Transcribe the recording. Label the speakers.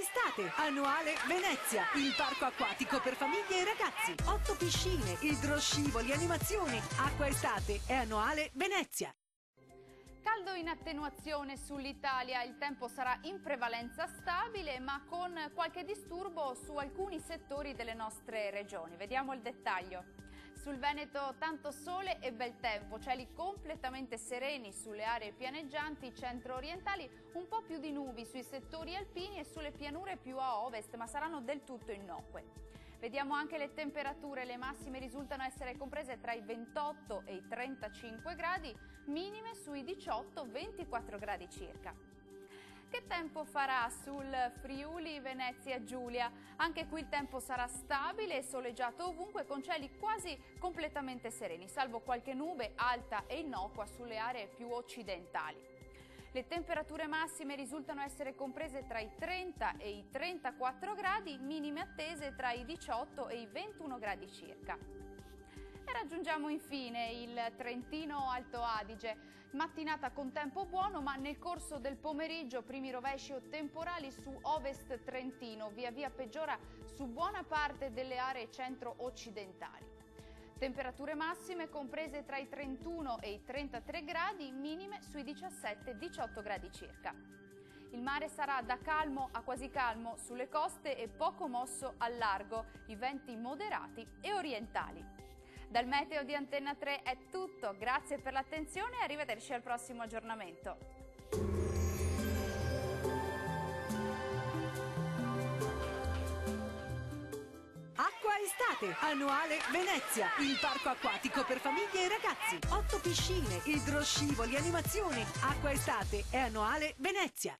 Speaker 1: Estate, annuale Venezia, il parco acquatico per famiglie e ragazzi. 8 piscine, idroscivoli, animazioni. Acqua Estate è annuale Venezia.
Speaker 2: Caldo in attenuazione sull'Italia, il tempo sarà in prevalenza stabile ma con qualche disturbo su alcuni settori delle nostre regioni. Vediamo il dettaglio. Sul Veneto tanto sole e bel tempo, cieli completamente sereni sulle aree pianeggianti centro-orientali, un po' più di nubi sui settori alpini e sulle pianure più a ovest, ma saranno del tutto innocue. Vediamo anche le temperature, le massime risultano essere comprese tra i 28 e i 35 gradi, minime sui 18-24 gradi circa. Che tempo farà sul Friuli Venezia Giulia? Anche qui il tempo sarà stabile e soleggiato ovunque con cieli quasi completamente sereni, salvo qualche nube alta e innocua sulle aree più occidentali. Le temperature massime risultano essere comprese tra i 30 e i 34 gradi, minime attese tra i 18 e i 21 gradi circa. E raggiungiamo infine il Trentino Alto Adige, mattinata con tempo buono ma nel corso del pomeriggio primi rovesci o temporali su ovest trentino, via via peggiora su buona parte delle aree centro-occidentali. Temperature massime comprese tra i 31 e i 33 gradi, minime sui 17-18 gradi circa. Il mare sarà da calmo a quasi calmo sulle coste e poco mosso al largo, i venti moderati e orientali. Dal meteo di Antenna 3 è tutto, grazie per l'attenzione e arrivederci al prossimo aggiornamento.
Speaker 1: Acqua Estate, annuale Venezia, il parco acquatico per famiglie e ragazzi. 8 piscine, idroscivoli, animazioni. Acqua Estate è annuale Venezia.